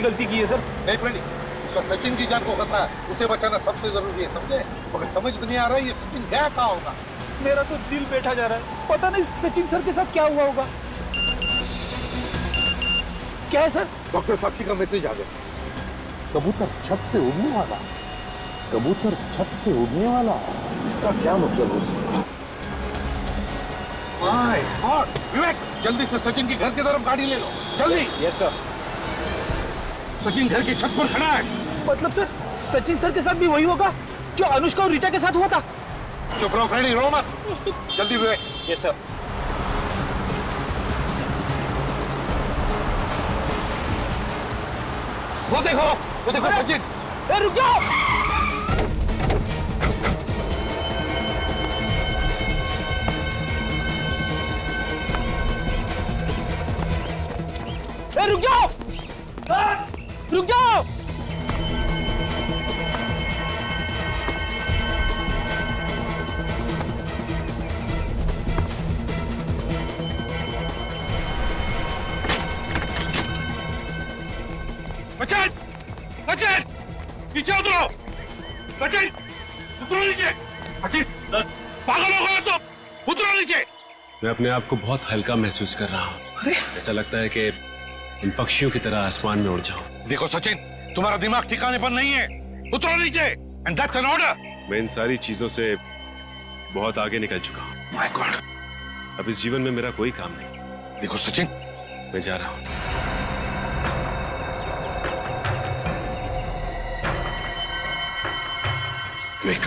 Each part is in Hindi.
गलती की है सर। नहीं फ्रेंड, इस वक्त सचिन की जान को खतरा है, उसे बचाना सबसे जरूरी है, समझे? मगर समझ में नहीं आ रहा है ये सचिन गया कहाँ होगा। मेरा तो दिल बैठा जा रहा है, पता नहीं सचिन सर के साथ क्या हुआ होगा। क्या है सर? डॉक्टर साक्षी का मैसेज आ गया। कबूतर छत से उड़ने वाला, कबूतर छत से उड़ने वाला, इसका क्या मतलब हो सकता है? My God! विवेक, जल्दी से सचिन की घर की तरफ गाड़ी ले लो, जल्दी। Yes sir. सचिन घर की छत पर खड़ा है। मतलब सर सचिन सर के साथ भी वही होगा जो अनुष्का और ऋचा के साथ हुआ था? चुप रहो फ्रेंडी, रो मत। जल्दी विवेक। Yes sir. वो देखो सचिन। ए, रुक जाओ। ए, रुक जाओ। रुक जाओ। सचिन! सचिन! नीचे उतरो! सचिन! उतरो नीचे! सचिन! पागल हो गया तुम! उतरो नीचे! मैं अपने आप को बहुत हल्का महसूस कर रहा हूँ। ऐसा लगता है कि इन पक्षियों की तरह आसमान में उड़ जाऊं। देखो सचिन, तुम्हारा दिमाग ठिकाने पर नहीं है। उतरो नीचे! And that's an order! मैं इन सारी चीजों से बहुत आगे निकल चुका हूँ। My God! अब इस जीवन में मेरा कोई काम नहीं। देखो सचिन, मैं जा रहा हूँ। विवेक।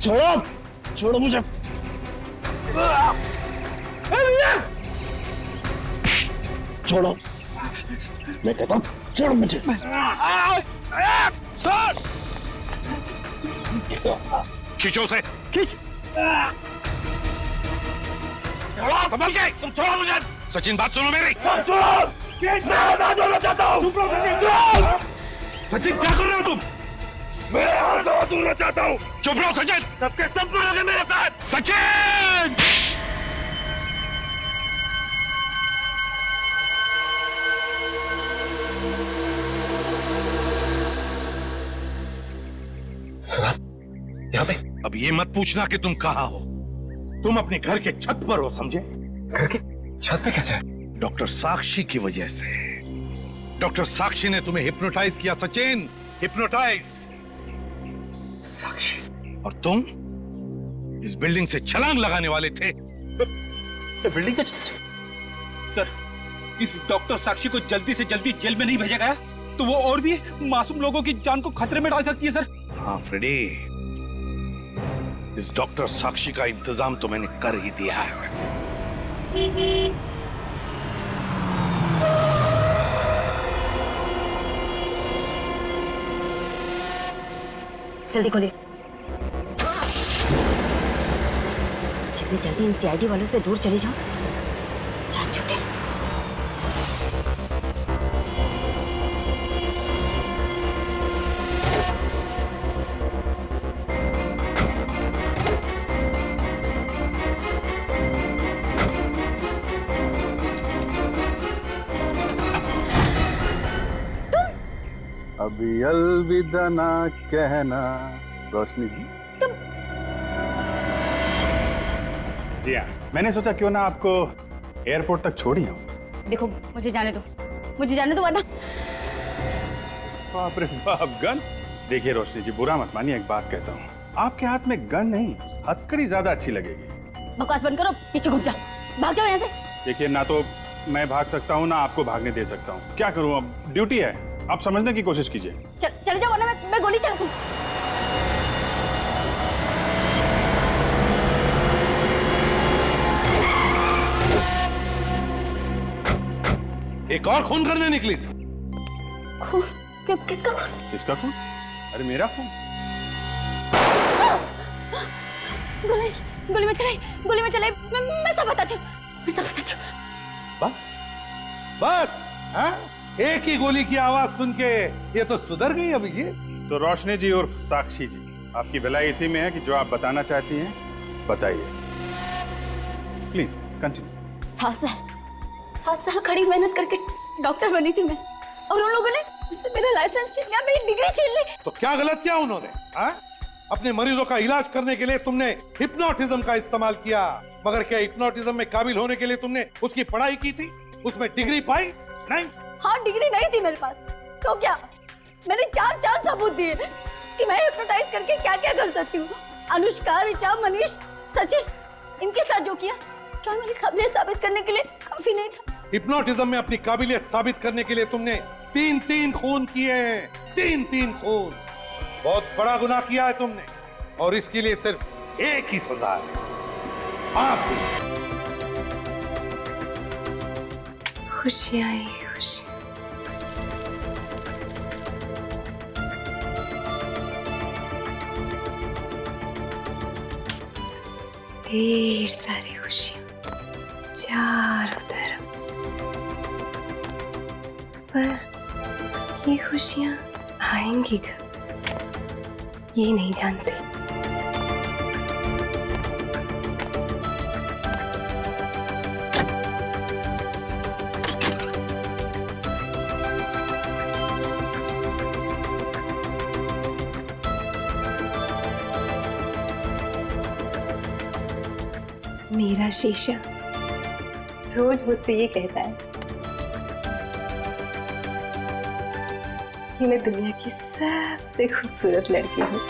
छोड़ो, छोड़ो मुझे। छोड़ो, मैं कहता हूँ छोड़ो मुझे। सर! खींचो उसे! खींच। संभल के! तुम छोड़ो मुझे! सचिन, बात सुनो मेरी! छोड़ो, मैं आजाद होना चाहता हूँ। सचिन, क्या कर रहे हो तुम? मैं आजाद होना चाहता हूँ। चुप रहो सचिन! सबके सब मरोगे मेरे साथ। सचिन! सर आप यहाँ पे? अब ये मत पूछना कि तुम कहाँ हो। तुम अपने घर के छत पर हो, समझे? घर के छत पे कैसे है? डॉक्टर साक्षी की वजह से। डॉक्टर साक्षी ने तुम्हें हिप्नोटाइज किया सचिन, हिप्नोटाइज। साक्षी? और तुम इस बिल्डिंग से छलांग लगाने वाले थे। बिल्डिंग से सर, इस डॉक्टर साक्षी को जल्दी से जल्दी जेल में नहीं भेजा गया तो वो और भी मासूम लोगों की जान को खतरे में डाल सकती है सर। हाँ फ्रेडी, इस डॉक्टर साक्षी का इंतजाम तो मैंने कर ही दिया है। जल्दी खोलिए। जितनी जल्दी इन सीआईडी वालों से दूर चली जाओ, जान छूटे। अभी अलविदा ना कहना, रोशनी जी। जी हाँ, मैंने सोचा क्यों ना आपको एयरपोर्ट तक छोड़ी हूँ। देखो मुझे जाने दो, मुझे जाने दो वरना। बाप रे बाप, गन! देखिए रोशनी जी, बुरा मत मानिए, एक बात कहता हूँ, आपके हाथ में गन नहीं, हथकड़ी ज्यादा अच्छी लगेगी। बकवास बंद करो, पीछे घुस जाओ, भाग जाओ यहाँ से। देखिए, ना तो मैं भाग सकता हूँ ना आपको भागने दे सकता हूँ। क्या करूँ, अब ड्यूटी है, आप समझने की कोशिश कीजिए। चले जाओ वरना मैं गोली चला दूँ। एक और खून करने निकली थी। खून? किसका खून? किसका खून? अरे मेरा खून। गोली में चलाई। मैं सब बताती हूँ, मैं सब बताती हूँ। बस हाँ? एक ही गोली की आवाज सुन के ये तो सुधर गई अब ये। तो रोशनी जी और साक्षी जी, आपकी भलाई इसी में है कि जो आप बताना चाहती हैं बताइए। Please continue. 7 साल कड़ी मेहनत करके डॉक्टर बनी थी मैं, और उन लोगों ने मुझसे मेरा लाइसेंस छीन लिया, मेरी डिग्री छीन ली। तो क्या गलत किया उन्होंने? हाँ? अपने मरीजों का इलाज करने के लिए तुमने हिप्नोटिज्म का इस्तेमाल किया, मगर क्या हिप्नोटिज्म में काबिल होने के लिए तुमने उसकी पढ़ाई की थी, उसमें डिग्री पाई? नहीं। हाँ, डिग्री नहीं थी मेरे पास, तो क्या? मैंने चार सबूत दिए कि मैं हिप्नोटाइज करके क्या क्या कर सकती हूँ। अनुष्का, ऋचा, मनीष, सचिन, इनके साथ जो किया, क्या मेरी काबिलियत साबित करने के लिए काफी नहीं था? हिप्नोटिज्म में अपनी काबिलियत साबित करने के लिए तुमने 3 खून किए हैं। 3 खून। बहुत बड़ा गुनाह किया है तुमने, और इसके लिए सिर्फ एक ही सजा है, फांसी। खुशियां ही खुशियां। ढेर सारी खुशियां चारों तरफ, पर ये खुशियां आएंगी कब, ये नहीं जानती। मेरा शीशा रोज मुझसे ये कहता है कि मैं दुनिया की सबसे खूबसूरत लड़की हूँ।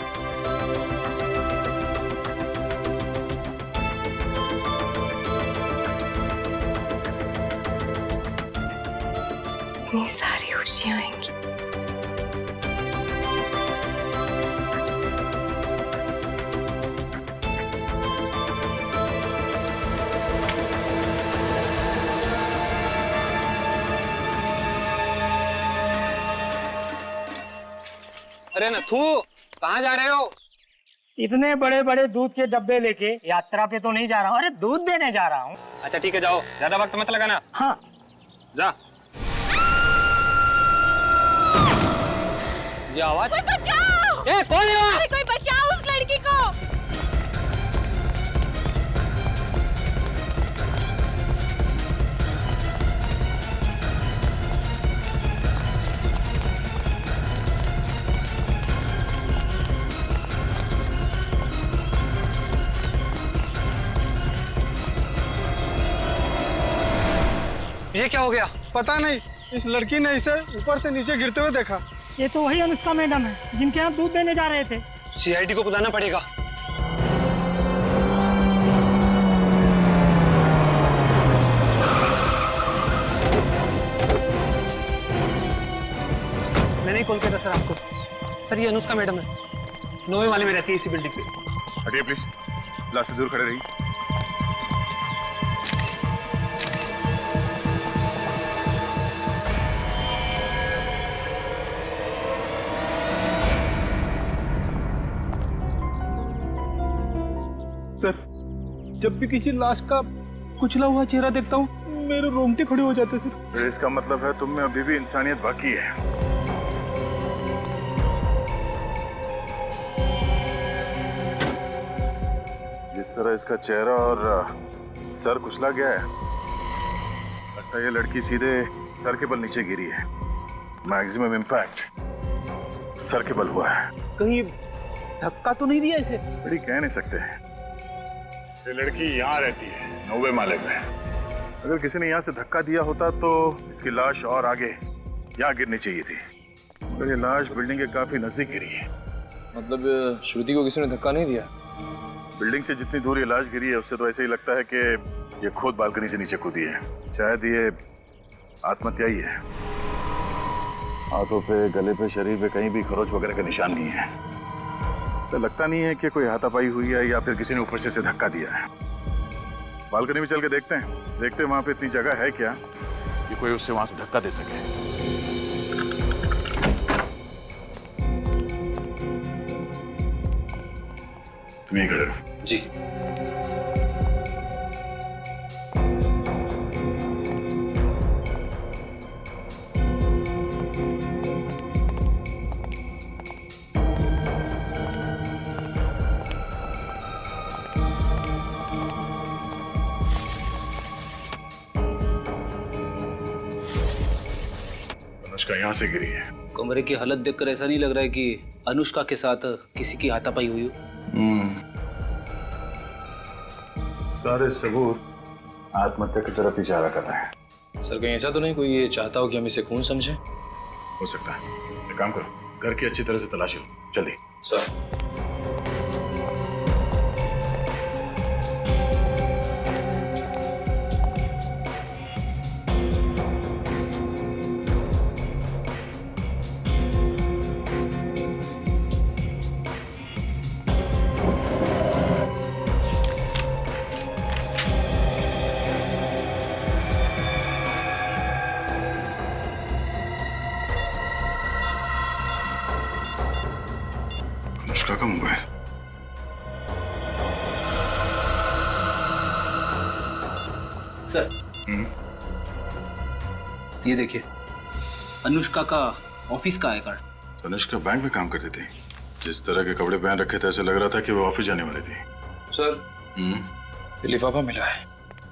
इतनी सारी खुशियां आएंगी। अरे नथु, कहाँ जा रहे हो? इतने बड़े बड़े दूध के डब्बे लेके यात्रा पे तो नहीं जा रहा हूँ, अरे दूध देने जा रहा हूँ। अच्छा ठीक है, जाओ, ज्यादा वक्त मत लगाना। हाँ। जा। ये आवाज? कोई बचाओ! ए, कौन है वहाँ? अरे कोई बचाओ उस लड़की को! ये क्या हो गया? पता नहीं, इस लड़की ने इसे ऊपर से नीचे गिरते हुए देखा। ये तो वही अनुष्का मैडम है जिनके यहाँ दूध देने जा रहे थे। सीआईडी को बुलाना पड़ेगा। मैंने ही कॉल किया था सर आपको। सर ये अनुष्का मैडम है, 9वें वाले में रहती है इसी बिल्डिंग पे। हटिए प्लीज, क्लास से दूर खड़े रहिए। सर, जब भी किसी लाश का कुचला हुआ चेहरा देखता हूँ मेरे रोंगटे खड़े हो जाते सर। तो इसका मतलब है तुम में अभी भी इंसानियत बाकी है। जिस तरह इसका चेहरा और सर कुचला गया है, लगता है ये लड़की सीधे सर के बल नीचे गिरी है। मैक्सिमम इम्पैक्ट सर के बल हुआ है। कहीं धक्का तो नहीं दिया इसे? बड़ी कह नहीं सकते। ये लड़की यहाँ रहती है 9वें माले में। अगर किसी ने यहाँ से धक्का दिया होता तो इसकी लाश और आगे यहाँ गिरनी चाहिए थी, मगर ये लाश बिल्डिंग के काफी नजदीक गिरी है। मतलब श्रुति को किसी ने धक्का नहीं दिया? बिल्डिंग से जितनी दूर ये लाश गिरी है उससे तो ऐसे ही लगता है कि ये खुद बालकनी से नीचे कूदी है। शायद ये आत्महत्या ही है। हाथों पे, गले पे, शरीर पे कहीं भी खरोच वगैरह का निशान नहीं है। ऐसा लगता नहीं है कि कोई हाथापाई हुई है या फिर किसी ने ऊपर से इसे धक्का दिया है। बालकनी में चल के देखते हैं वहां पे इतनी जगह है क्या कि कोई उससे वहां से धक्का दे सके। तुम यहीं खड़े रहो। जी। अनुष्का यहाँ से गिरी है। कमरे की हालत देखकर ऐसा नहीं लग रहा है कि अनुष्का के साथ किसी की हाथापाई हुई हो। सारे सबूत आत्महत्या की तरफ इशारा कर रहे हैं। सर कहीं ऐसा तो नहीं कोई ये चाहता हो कि हम इसे खून समझें? हो सकता है। एक काम करो, घर की अच्छी तरह से तलाशी लो, जल्दी। सर अनुष्का का मोबाइल। सर ये देखिए, अनुष्का का ऑफिस का आई कार्ड। अनुष्का बैंक में काम करती थी। जिस तरह के कपड़े पहन रखे थे ऐसे लग रहा था कि वो ऑफिस जाने वाली थी। सर ये लिफाफा मिला है।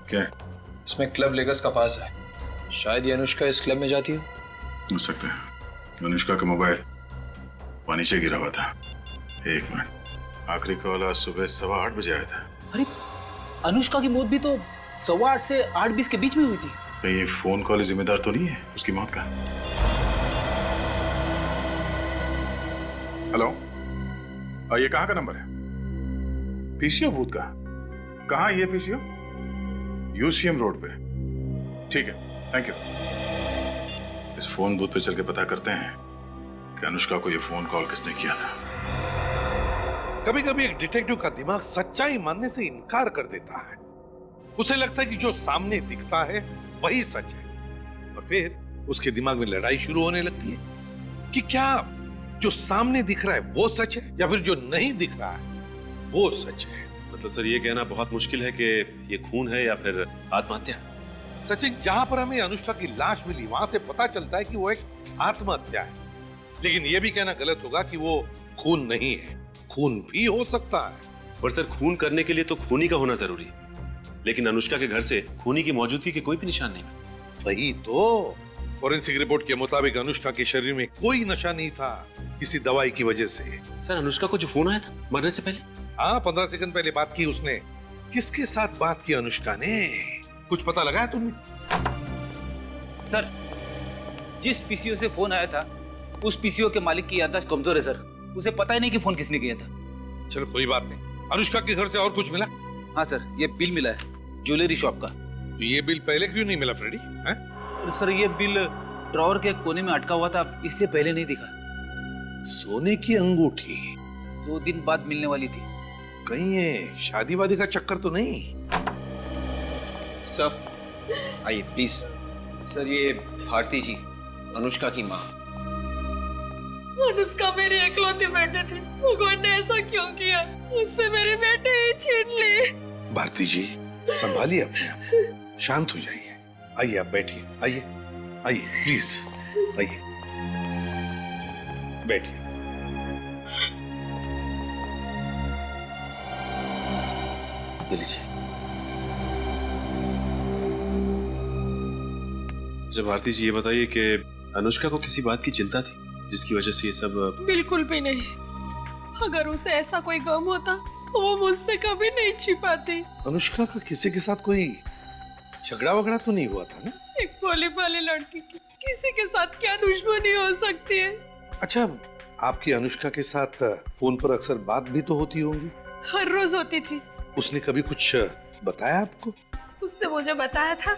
क्या? इसमें क्लब लेगर्स का पास है। शायद ये अनुष्का इस क्लब में जाती हो सकता है। अनुष्का का मोबाइल पानी से गिरा हुआ था। एक मिनट, आखिरी कॉल आज सुबह 8:15 बजे आया था। अरे अनुष्का की मौत भी तो 8:15 से 8:20 के बीच में हुई थी। कहीं ये फोन कॉल जिम्मेदार तो नहीं है उसकी मौत का? हेलो, ये कहाँ का नंबर है? पीसीओ बूथ का? कहाँ ये पीसीओ? यूसीएम रोड पे। ठीक है, थैंक यू। इस फोन बूथ पे चल के पता करते हैं कि अनुष्का को ये फोन कॉल किसने किया था। कभी कभी एक डिटेक्टिव का दिमाग सच्चाई मानने से इनकार कर देता है। उसे लगता है कि जो सामने दिखता है वही सच है, और फिर उसके दिमाग में लड़ाई शुरू होने लगती है कि क्या जो सामने दिख रहा है वो सच है या फिर जो नहीं दिख रहा है वो सच है। मतलब सर ये कहना बहुत मुश्किल है कि ये खून है या फिर आत्महत्या। सचिन, जहां पर हमें अनुष्का की लाश मिली वहां से पता चलता है कि वो एक आत्महत्या है, लेकिन यह भी कहना गलत होगा कि वो खून नहीं है। खून भी हो सकता है। पर सर खून करने के लिए तो खूनी का होना जरूरी, लेकिन अनुष्का के घर से खूनी की मौजूदगी के कोई भी निशान नहीं। वही तो, फॉरेंसिक रिपोर्ट के मुताबिक अनुष्का के शरीर में कोई नशा नहीं था किसी दवाई की वजह से। सर अनुष्का को जो फोन आया था मरने से पहले? हाँ, 15 सेकंड पहले बात की उसने। किसके साथ बात की अनुष्का ने? कुछ पता लगाया तुमने? सर जिस पीसीओ से फोन आया था उस पीसीओ के मालिक की याददाश्त कमजोर है सर। उसे पता ही नहीं कि फोन किसने किया था। चलो कोई बात नहीं। अनुष्का के घर से और कुछ मिला? हाँ सर, ये बिल मिला है ज्वेलरी शॉप का। तो ये बिल पहले क्यों नहीं मिला फ्रेडी? सर ये बिल ड्रॉवर के कोने में अटका हुआ था, इसलिए पहले नहीं दिखा। सोने की अंगूठी 2 दिन बाद मिलने वाली थी। कहीं ये शादी वादी का चक्कर तो नहीं? सर आइए प्लीज। सर ये भारती जी, अनुष्का की माँ। अनुष्का मेरी इकलौती बेटे थी, भगवान ने ऐसा क्यों किया? उससे मेरे बेटे ही छीन लिए। भारती जी संभालिए अपने आप, शांत हो जाइए। आइए आप बैठिए, आइए आइए प्लीज, आइए बैठिए। ये लीजिए। जब भारती जी ये बताइए कि अनुष्का को किसी बात की चिंता थी जिसकी वजह से ये सब? बिल्कुल भी नहीं। अगर उसे ऐसा कोई गम होता तो वो मुझसे कभी नहीं छिपाती। अनुष्का का किसी के साथ कोई झगड़ा वगड़ा तो नहीं हुआ था ना? एक भोली भाली लड़की की किसी के साथ क्या दुश्मनी हो सकती है? अच्छा, आपकी अनुष्का के साथ फोन पर अक्सर बात भी तो होती होंगी? हर रोज होती थी। उसने कभी कुछ बताया आपको? उसने मुझे बताया था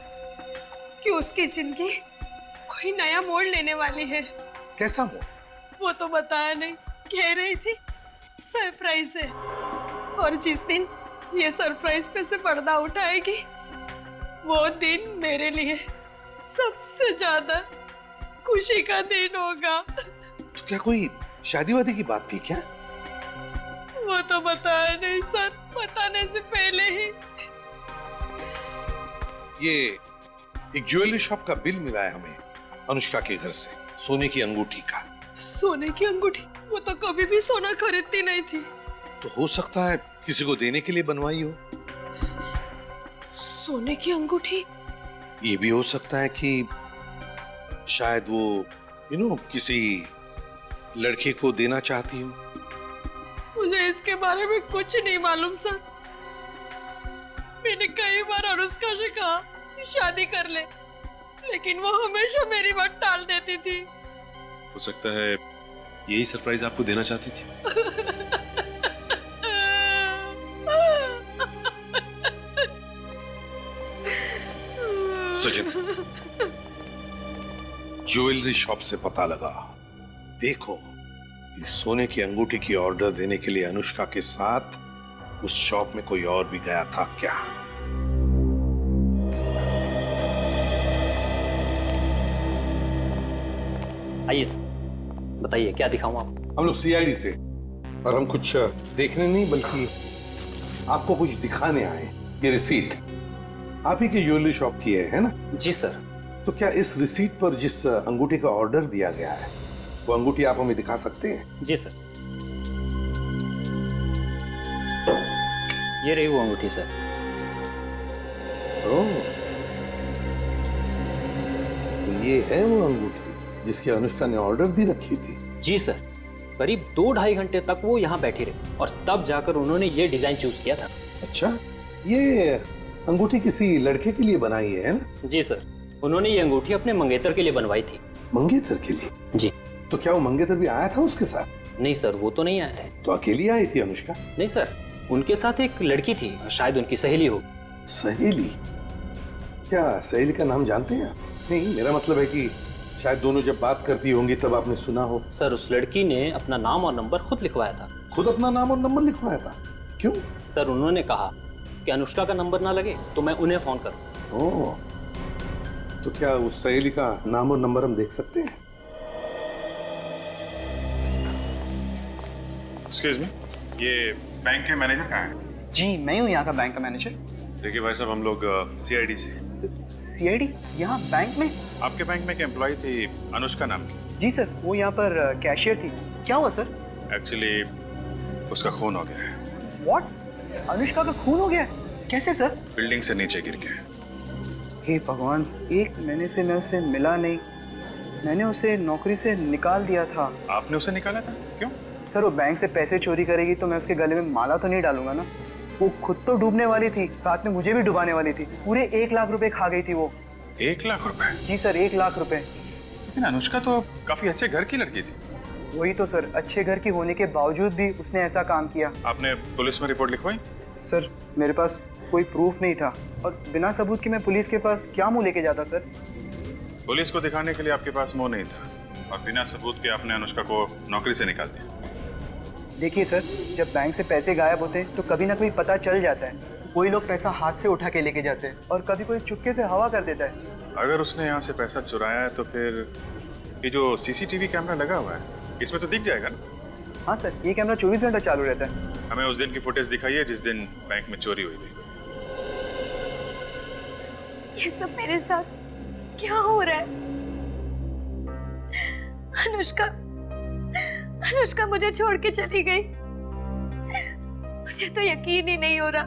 कि उसकी जिंदगी कोई नया मोड़ लेने वाली है। कैसा मोड़? वो तो बताया नहीं, कह रही थी सरप्राइज है, और जिस दिन ये सरप्राइज पे से पर्दा उठाएगी वो दिन मेरे लिए सबसे ज्यादा खुशी का दिन होगा। तो क्या कोई शादी वादी की बात थी क्या? वो तो बताया नहीं सर, बताने से पहले ही। ये एक ज्वेलरी शॉप का बिल मिला है हमें अनुष्का के घर से, सोने की अंगूठी का। सोने की अंगूठी? वो तो कभी भी सोना खरीदती नहीं थी। तो हो सकता है किसी को देने के लिए बनवाई हो। सोने की अंगूठी? ये भी हो सकता है कि शायद वो किसी लड़के को देना चाहती हूँ। मुझे इसके बारे में कुछ नहीं मालूम सर। मैंने कई बार अनुष्का से कहा कि शादी कर ले, लेकिन वो हमेशा मेरी बात टाल देती थी। हो सकता है यही सरप्राइज आपको देना चाहती थी। सचिन, ज्वेलरी शॉप से पता लगा। देखो, इस सोने की अंगूठी की ऑर्डर देने के लिए अनुष्का के साथ उस शॉप में कोई और भी गया था क्या? आइए सर, बताइए क्या दिखाऊं आपको? हम लोग सीआईडी से, और हम कुछ देखने नहीं बल्कि आपको कुछ दिखाने आए। ये रिसीट आप ही की ज्वेलरी शॉप की है ना? जी सर। तो क्या इस रिसीट पर जिस अंगूठी का ऑर्डर दिया गया है वो अंगूठी आप हमें दिखा सकते हैं? जी सर, ये रही वो अंगूठी सर। ओह, तो ये है वो अंगूठी जिसकी अनुष्का ने ऑर्डर दी रखी थी? जी सर, करीब 2-2.5 घंटे तक वो यहाँ बैठी रही और तब जाकर उन्होंने ये डिजाइन चूज किया था। अच्छा, ये अंगूठी किसी लड़के के लिए बनाई है ना? जी सर, उन्होंने ये अंगूठी अपने मंगेतर के लिए बनवाई थी। मंगेतर के लिए? जी। तो क्या वो मंगेतर भी आया था उसके साथ? नहीं सर, वो तो नहीं आए थे। तो अकेली आई थी अनुष्का? नहीं सर, उनके साथ एक लड़की थी, शायद उनकी सहेली हो। सहेली? क्या सहेली का नाम जानते हैं? नहीं, मेरा मतलब है कि शायद दोनों जब बात करती होंगी तब आपने सुना हो। सर, उस लड़की ने अपना नाम और नंबर खुद लिखवाया था। खुद अपना नाम और नंबर लिखवाया था? क्यों? सर, उन्होंने कहा कि अनुष्का का नंबर ना लगे तो मैं उन्हें फोन करूं। ओह, तो क्या उस सहेली का नाम और नंबर हम देख सकते हैं? एक्सक्यूज मी, ये बैंक के मैनेजर कहाँ है? जी, मैं हूँ यहाँ का बैंक का मैनेजर। देखिए भाई साहब, हम लोग सीआईडी से। सीआईडी यहाँ बैंक में? आपके बैंक में एक एम्प्लॉय थी अनुष्का नाम की। जी सर, वो यहाँ पर कैशियर थी। क्या हुआ सर? एक्चुअली उसका खून हो गया है। व्हाट? अनुष्का का खून हो गया? कैसे सर? बिल्डिंग से नीचे गिर के। हे भगवान, 1 महीने से मैं उससे मिला नहीं। मैंने उसे नौकरी से निकाल दिया था। आपने उसे निकाला था? क्यों? सर, वो बैंक से पैसे चोरी करेगी तो मैं उसके गले में माला तो नहीं डालूंगा ना। वो खुद तो डूबने वाली थी, साथ में मुझे भी डुबाने वाली थी। पूरे 1 लाख रुपए खा गई थी वो। 1 लाख रुपए? जी सर, 1 लाख रुपए। लेकिन अनुष्का तो काफी अच्छे घर की लड़की थी। वही तो सर, अच्छे घर की होने के बावजूद भी उसने ऐसा काम किया। आपने पुलिस में रिपोर्ट लिखवाई? सर, मेरे पास कोई प्रूफ नहीं था और बिना सबूत के मैं पुलिस के पास क्या मुंह लेके जाता सर? पुलिस को दिखाने के लिए आपके पास मुंह नहीं था और बिना सबूत के आपने अनुष्का को नौकरी से निकाल दिया। देखिए सर, जब बैंक से पैसे गायब होते हैं तो कभी ना कभी पता चल जाता है। कोई लोग पैसा हाथ से उठा के लेके जाते हैं और कभी कोई चुपके से हवा कर देता है। अगर उसने यहाँ से पैसा चुराया है तो फिर ये जो सीसीटीवी कैमरा लगा हुआ है इसमें तो दिख जाएगा ना? हाँ सर, ये कैमरा 24 घंटा चालू रहता है। हमें उस दिन की फुटेज दिखाइए जिस दिन बैंक में चोरी हुई थी। ये सब मेरे साथ क्या हो रहा है? अनुष्का मुझे छोड़ के चली गई। मुझे तो यकीन ही नहीं हो रहा।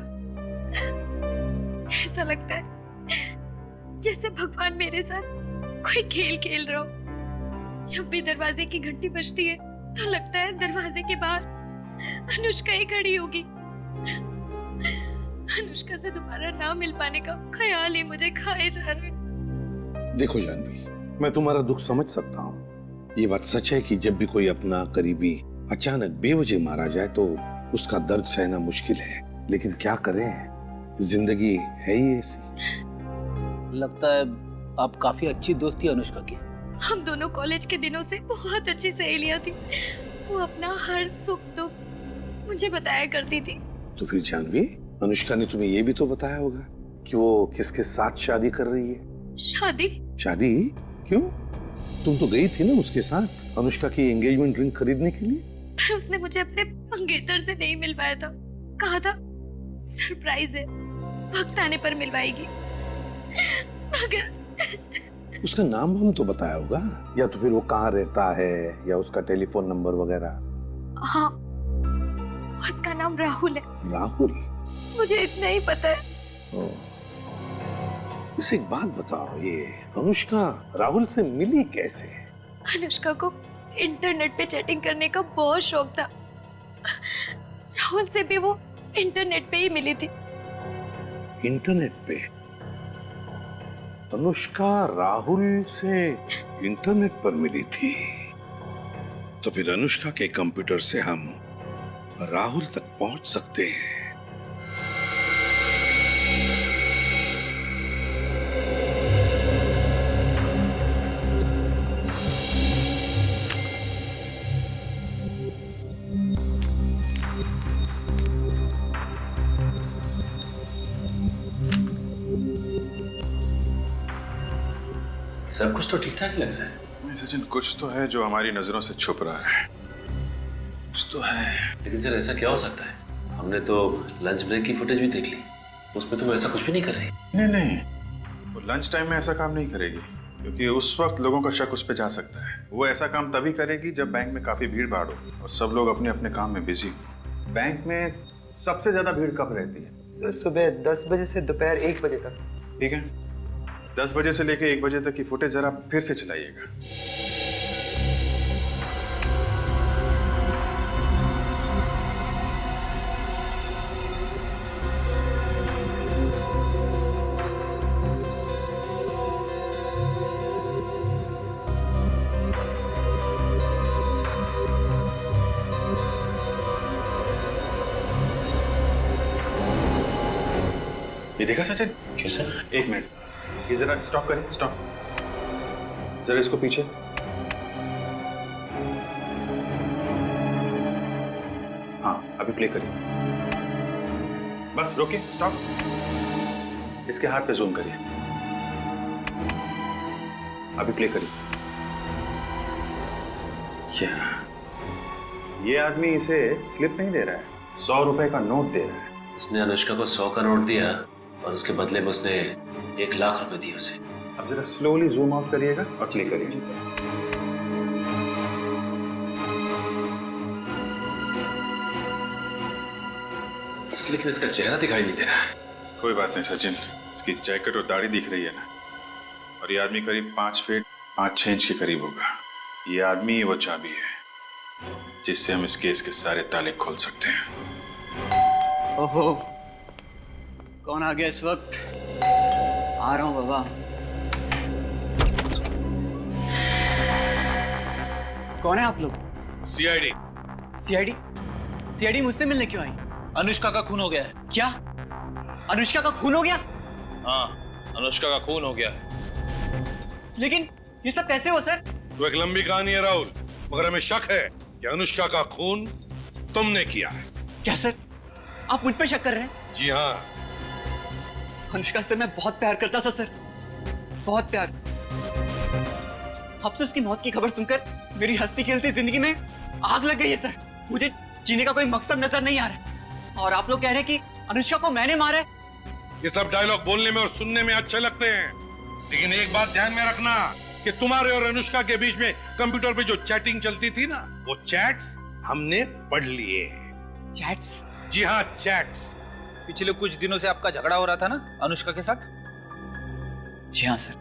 ऐसा लगता है जैसे भगवान मेरे साथ कोई खेल खेल रहा हो। जब भी दरवाजे की घंटी बजती है तो लगता है दरवाजे के बाहर अनुष्का ही खड़ी होगी। अनुष्का से दोबारा ना मिल पाने का ख्याल ही मुझे खाए जा रहा है। देखो जानवी, मैं तुम्हारा दुख समझ सकता हूँ। ये बात सच है कि जब भी कोई अपना करीबी अचानक बेवजह मारा जाए तो उसका दर्द सहना मुश्किल है, लेकिन क्या करें, जिंदगी है ही ऐसी। लगता है आप काफी अच्छी दोस्त थी अनुष्का की। हम दोनों कॉलेज के दिनों से बहुत अच्छी सहेलियां थी। वो अपना हर सुख दुख मुझे बताया करती थी। तो फिर जानवी, अनुष्का ने तुम्हें ये भी तो बताया होगा कि वो किसके साथ शादी कर रही है? शादी? शादी? क्यों? तुम तो गई थी ना उसके साथ अनुष्का की एंगेजमेंट रिंग खरीदने के लिए। पर उसने मुझे अपने मंगेतर से नहीं मिलवाया था। कहा था सरप्राइज है, वक्त आने पर मिलवाएगी। मगर उसका नाम हम तो बताया होगा, या तो फिर वो कहाँ रहता है या उसका टेलीफोन नंबर वगैरह। हाँ, उसका नाम राहुल है। राहुल? मुझे इतना ही पता है। इसे एक बात बताओ, ये अनुष्का राहुल से मिली कैसे? अनुष्का को इंटरनेट पे चैटिंग करने का बहुत शौक था। राहुल से भी वो इंटरनेट पे ही मिली थी। इंटरनेट पे अनुष्का राहुल से इंटरनेट पर मिली थी, तो फिर अनुष्का के कंप्यूटर से हम राहुल तक पहुंच सकते हैं। सब कुछ तो ठीक ठाक ही लग रहा है। सचिन, कुछ तो है जो हमारी नजरों से छुप रहा है, कुछ तो है। लेकिन सर ऐसा क्या हो सकता है? हमने तो लंच ब्रेक की फुटेज भी देख ली, उसमें तो वो ऐसा कुछ भी नहीं कर रही। नहीं, वो लंच टाइम में ऐसा काम नहीं करेगी, क्योंकि उस वक्त लोगों का शक उस पर जा सकता है। वो ऐसा काम तभी करेगी जब बैंक में काफी भीड़ भाड़ हो और सब लोग अपने अपने काम में बिजी हो। बैंक में सबसे ज्यादा भीड़ कब रहती है? सर सुबह 10 बजे से दोपहर 1 बजे तक। ठीक है, 10 बजे से लेकर 1 बजे तक की फुटेज जरा फिर से चलाइएगा। ये देखा सचिन? कैसा? 1 मिनट, ये जरा स्टॉप करें, स्टॉप। जरा इसको पीछे। हाँ, अभी प्ले करिए। बस रोके, स्टॉप। इसके हाथ पे जूम करिए। अभी प्ले करिए। ये आदमी इसे स्लिप नहीं दे रहा है, 100 रुपए का नोट दे रहा है। उसने अनुष्का को 100 का नोट दिया और उसके बदले में उसने 1 लाख रुपए दिए उसे। अब जरा स्लोली जूम आउट करिएगा और क्लिक करिए। लेकिन इसका चेहरा दिखाई नहीं दे रहा है। कोई बात नहीं सचिन, इसकी जैकेट और दाढ़ी दिख रही है ना, और ये आदमी करीब 5 फीट 5-6 इंच के करीब होगा। ये आदमी वो चाबी है जिससे हम इस केस के सारे ताले खोल सकते हैं। ओहो, कौन आ गया इस वक्त? आ रहा हूँ बाबा। कौन है आप लोग? सीआईडी। सीआईडी? सीआईडी मुझसे मिलने क्यों आई? अनुष्का का खून हो गया है। क्या? अनुष्का का खून हो गया? हाँ, अनुष्का का खून हो गया। लेकिन ये सब कैसे हो सर? तो एक लंबी कहानी है राहुल, मगर हमें शक है कि अनुष्का का खून तुमने किया है। क्या सर, आप मुझ पर शक कर रहे हैं? जी हाँ। अनुष्का से मैं बहुत प्यार करता था सर, बहुत प्यार। अब से उसकी मौत की खबर सुनकर मेरी हंसती खेलती जिंदगी में आग लग गई है सर। मुझे जीने का कोई मकसद नजर नहीं आ रहा है। और आप लोग कह रहे हैं कि अनुष्का को मैंने मारा है। ये सब डायलॉग बोलने में और सुनने में अच्छे लगते हैं, लेकिन एक बात ध्यान में रखना कि तुम्हारे और अनुष्का के बीच में कंप्यूटर पे जो चैटिंग चलती थी ना, वो चैट्स हमने पढ़ लिए हैं। चैट्स? जी हाँ, चैट्स। पिछले कुछ दिनों से आपका झगड़ा हो रहा था ना अनुष्का के साथ? जी हाँ सर,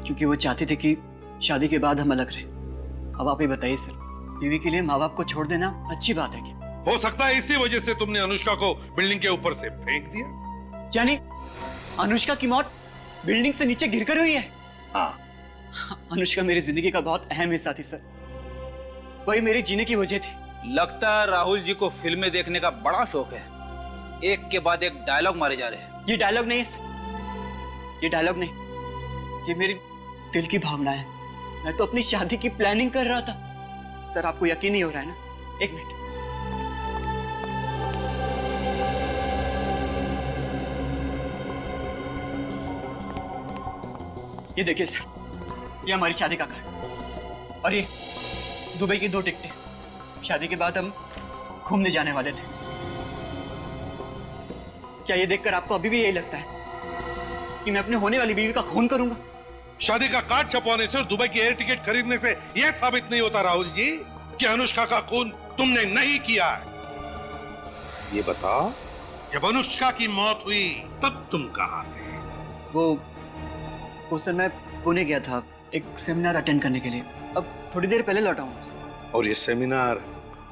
क्योंकि वो चाहती थी कि शादी के बाद हम अलग रहे। अब आप ही बताइए सर, बीवी के लिए माँ बाप को छोड़ देना अच्छी बात है क्या? हो सकता है इसी वजह से तुमने अनुष्का को बिल्डिंग के ऊपर से फेंक दिया। यानी अनुष्का की मौत बिल्डिंग से नीचे गिरकर हुई है? हाँ। अनुष्का मेरी जिंदगी का बहुत अहम हिस्सा थी सर, वही मेरे जीने की वजह थी। लगता है राहुल जी को फिल्में देखने का बड़ा शौक है। एक के बाद एक डायलॉग मारे जा रहे हैं। ये डायलॉग नहीं है सर, ये डायलॉग नहीं, ये मेरी दिल की भावना है। मैं तो अपनी शादी की प्लानिंग कर रहा था सर। आपको यकीन नहीं हो रहा है ना? 1 मिनट। ये देखिए सर, ये हमारी शादी का कार्ड और ये दुबई की 2 टिकटें। शादी के बाद हम घूमने जाने वाले थे। क्या ये देखकर आपको अभी भी यही लगता है कि मैं अपने होने वाली बीवी का खून करूंगा? शादी का कार्ड छपवाने से और दुबई की एयर टिकट खरीदने से यह साबित नहीं होता राहुल जी कि अनुष्का का खून तुमने नहीं किया है। ये बताओ, जब अनुष्का की मौत हुई तब तुम कहाँ थे? वो सर, मैं पुणे गया था एक सेमिनार अटेंड करने के लिए। अब थोड़ी देर पहले लौटा हूँ सर। और ये सेमिनार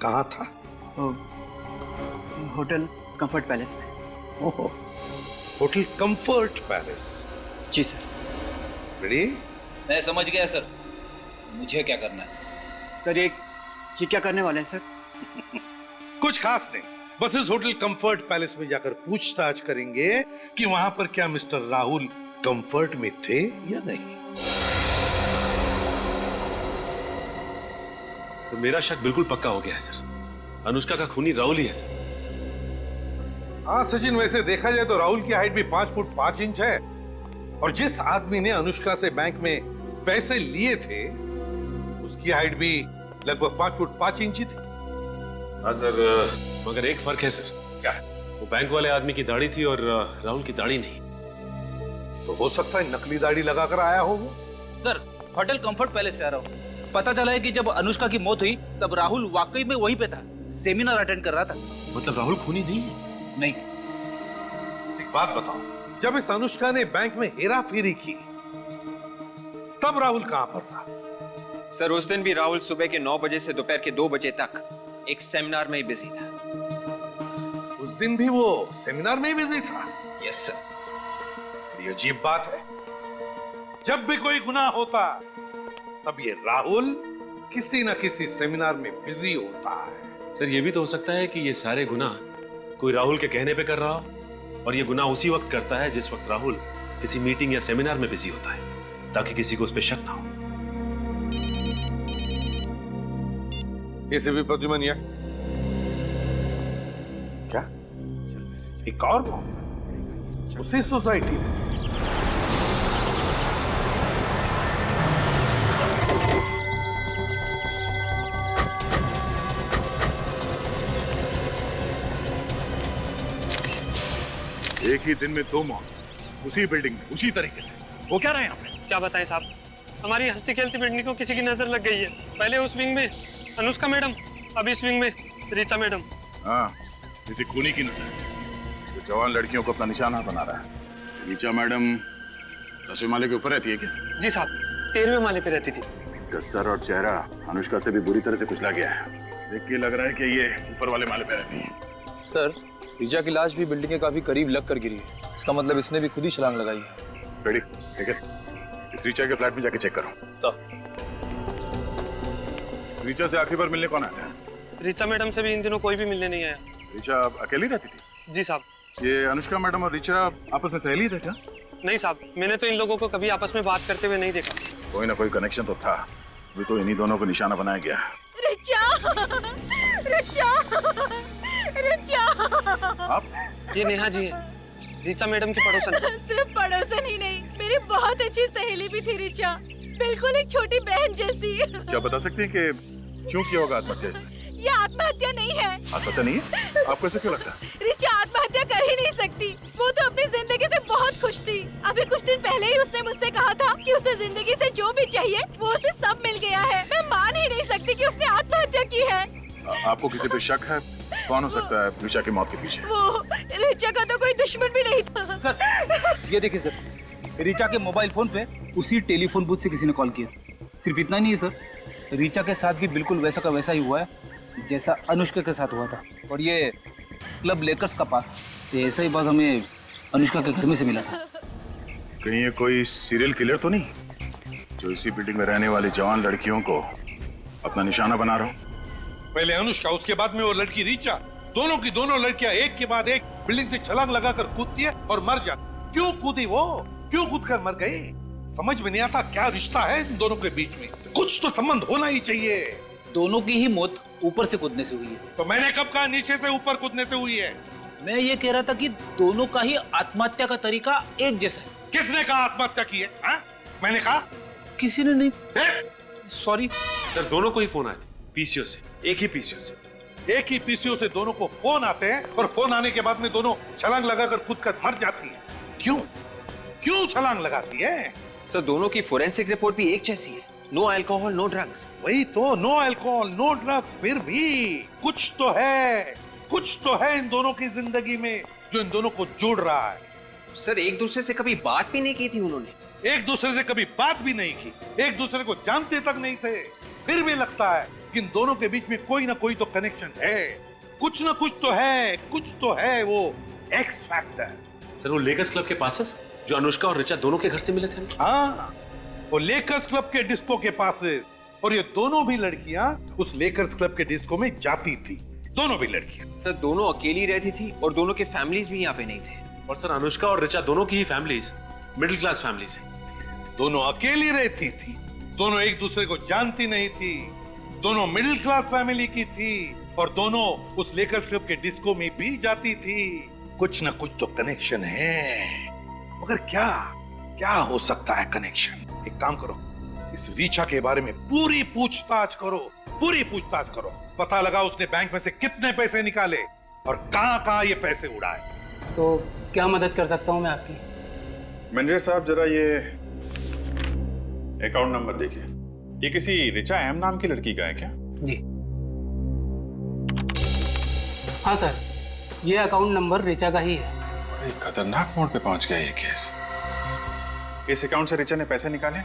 कहाँ था? होटल कंफर्ट पैलेस में। ओहो, होटल कंफर्ट पैलेस। जी सर। रेडी? मैं समझ गया सर, मुझे क्या करना है? सर ये क्या करने वाले हैं सर? कुछ खास नहीं, बस इस होटल कंफर्ट पैलेस में जाकर पूछताछ करेंगे कि वहां पर क्या मिस्टर राहुल कंफर्ट में थे या नहीं। तो मेरा शक बिल्कुल पक्का हो गया है सर, अनुष्का का खूनी राहुल ही है सर। हाँ सचिन, वैसे देखा जाए तो राहुल की हाइट भी 5 फुट 5 इंच है, और जिस आदमी ने अनुष्का से बैंक में पैसे लिए थे उसकी हाइट भी लगभग 5 फुट 5 इंच ही थी। हाँ सर, मगर एक फर्क है सर। क्या? वो बैंक वाले आदमी की दाढ़ी थी और राहुल की दाढ़ी नहीं। तो हो सकता है नकली दाढ़ी लगाकर आया हो वो। सर, होटल कंफर्ट पैलेस से आ रहा हूँ। पता चला है कि जब अनुष्का की मौत हुई तब राहुल वाकई में वहीं पे था, सेमिनार अटेंड कर रहा था। मतलब राहुल खूनी नहीं है? नहीं। एक बात बताओ, जब इस अनुष्का ने बैंक में हेरा फेरी की तब राहुल कहां पर था? सर, उस दिन भी राहुल सुबह के 9 बजे से दोपहर के 2 बजे तक एक सेमिनार में ही बिजी था। उस दिन भी वो सेमिनार में ही बिजी था? Yes sir. बड़ी अजीब बात है, जब भी कोई गुनाह होता तब ये राहुल किसी न किसी सेमिनार में बिजी होता है। सर, ये भी तो हो सकता है कि ये सारे गुनाह कोई राहुल के कहने पे कर रहा हो, और ये गुनाह उसी वक्त करता है जिस वक्त राहुल किसी मीटिंग या सेमिनार में बिजी होता है, ताकि किसी को उस पर शक ना हो। इसे भी प्रद्युमन या क्या एक और मामला उसी सोसाइटी में? एक ही दिन में 2 मौत, उसी बिल्डिंग में, उसी तरीके से। वो क्या रहे हैं यहाँ पे? क्या बताएं साहब, हमारी हंसती खेलती बिल्डिंग को किसी की नजर लग गई है। पहले उस विंग में अनुष्का मैडम, अब इस विंग में ऋचा मैडम। हाँ, किसी खूनी की नजर। वो जवान लड़कियों को अपना निशाना बना रहा है। ऋचा मैडम 10वें माले के ऊपर रहती है क्या? जी साहब, 13वें माले पे रहती थी। इसका सर और चेहरा अनुष्का से भी बुरी तरह से कुचला गया है। देख के लग रहा है कि ये ऊपर वाले माले पे रहती है। सर, ऋचा की लाश भी बिल्डिंग के काफी करीब लग कर गिरी है। इसका मतलब इसने भी खुद ही छलांग लगाई है। रेडी? ठीक है, इस ऋचा के फ्लैट में जाके चेक करो। सर। ऋचा से आखिरी बार मिलने कौन आया है? ऋचा मैडम से भी इन दिनों कोई भी मिलने नहीं आया। ऋचा अकेली रहती थी? जी साहब। ये अनुष्का मैडम और ऋचा आपस में सहेली थे क्या? नहीं साहब, मैंने तो इन लोगों को कभी आपस में बात करते हुए नहीं देखा। कोई ना कोई कनेक्शन तो था, भी तो इन्हीं दोनों को निशाना बनाया गया। रिचा! रिचा! रिचा! आप? ये नेहा जी है, ऋचा मैडम की पड़ोसन। सिर्फ पड़ोसन ही नहीं, मेरी बहुत अच्छी सहेली भी थी रिचा, बिल्कुल एक छोटी बहन जैसी। क्या बता सकते हैं कि क्यों किया होगा आत्महत्या इसने? ये आत्महत्या नहीं है। आत्महत्या नहीं है? आपको ऐसा क्यों लगता है? रिचा आत्महत्या कर ही नहीं सकती, वो तो अपनी जिंदगी से बहुत खुश थी। अभी कुछ दिन पहले ही उसने मुझसे कहा था कि उसे जिंदगी से जो भी चाहिए वो उसे सब मिल गया है। मैं मान ही नहीं सकती कि उसने आत्महत्या की है। आपको किसी पे शक है? कौन हो सकता है ऋचा की मौत के पीछे? वो रिचा का तो कोई दुश्मन भी नहीं था। सर, ये देखिए सर, ऋचा के मोबाइल फोन पे उसी टेलीफोन बूथ से किसी ने कॉल किया। सिर्फ इतना नहीं है सर, ऋचा के साथ भी बिल्कुल वैसा का वैसा ही हुआ है जैसा अनुष्का के साथ हुआ था। और ये क्लब लेकर्स का पास, ये ऐसा ही बात हमें अनुष्का के घर में से मिला था। कहीं ये कोई सीरियल किलर तो नहीं जो इसी बिल्डिंग में रहने वाली जवान लड़कियों को अपना निशाना बना रहा हो? पहले अनुष्का, उसके बाद में वो लड़की ऋचा, दोनों की दोनों लड़कियां एक के बाद एक बिल्डिंग से छलांग लगाकर कूदती है और मर जाती। क्यों कूदी वो? क्यों कूदकर मर गई? समझ में नहीं आता क्या रिश्ता है इन दोनों के बीच में। कुछ तो संबंध होना ही चाहिए। दोनों की ही मौत ऊपर से कूदने से हुई है। तो मैंने कब कहा नीचे से ऊपर कूदने से हुई है? मैं ये कह रहा था कि दोनों का ही आत्महत्या का तरीका एक जैसा है। किसने कहा आत्महत्या की है? हा? मैंने कहा? किसी ने नहीं। सॉरी सर, दोनों को ही फोन आए थे पीसीओ से, एक ही पीसीओ से। एक ही पीसीओ से दोनों को फोन आते हैं और फोन आने के बाद में दोनों छलांग लगाकर कूदकर मर जाती है। क्यों? क्यों छलांग लगाती है? सर, दोनों की फोरेंसिक रिपोर्ट भी एक जैसी है। No alcohol, no drugs. वही तो, नो अल्कोहल, नो ड्रग्स। फिर भी कुछ तो है, कुछ तो है इन दोनों की जिंदगी में जो इन दोनों को जोड़ रहा है। सर, एक दूसरे से कभी बात भी नहीं की थी उन्होंने। एक दूसरे से कभी बात भी नहीं की, एक दूसरे को जानते तक नहीं थे, फिर भी लगता है कि इन दोनों के बीच में कोई ना कोई तो कनेक्शन है, कुछ ना कुछ तो है, कुछ तो है, वो एक्स फैक्टर। सर वो लेकर्स क्लब के पासेस जो अनुष्का और ऋचा दोनों के घर से मिले थे। हाँ, वो लेकर्स क्लब के डिस्को के पासेस, और ये दोनों भी लड़कियां उस लेकर्स क्लब के डिस्को में जाती थी, दोनों भी लड़कियां। सर दोनों अकेली रहती थी और दोनों के फैमिलीज भी यहाँ पे नहीं थे। और सर अनुष्का और ऋचा दोनों की ही फैमिलीज मिडिल क्लास फैमिलीज हैं। दोनों अकेली रहती थी, दोनों एक दूसरे को जानती नहीं थी, दोनों मिडिल क्लास फैमिली की थी, और दोनों उस लेकर्स क्लब के डिस्को में भी जाती थी। कुछ ना कुछ तो कनेक्शन है, मगर क्या क्या हो सकता है कनेक्शन? एक काम करो, इस रीचा के बारे में पूरी पूछताछ करो, पूरी पूछताछ करो, पता लगा उसने बैंक में से कितने पैसे निकाले और कहां ये पैसे उड़ाए। तो क्या मदद कर सकता हूँ मैं आपकी? मैनेजर साहब जरा ये अकाउंट नंबर देखिए, ये किसी रिचा एम नाम की लड़की का है क्या? जी हाँ सर, ये अकाउंट नंबर रिचा का ही है। बड़े खतरनाक मोड़ पे पहुंच गया ये केस। इस अकाउंट से रिचा ने पैसे निकाले?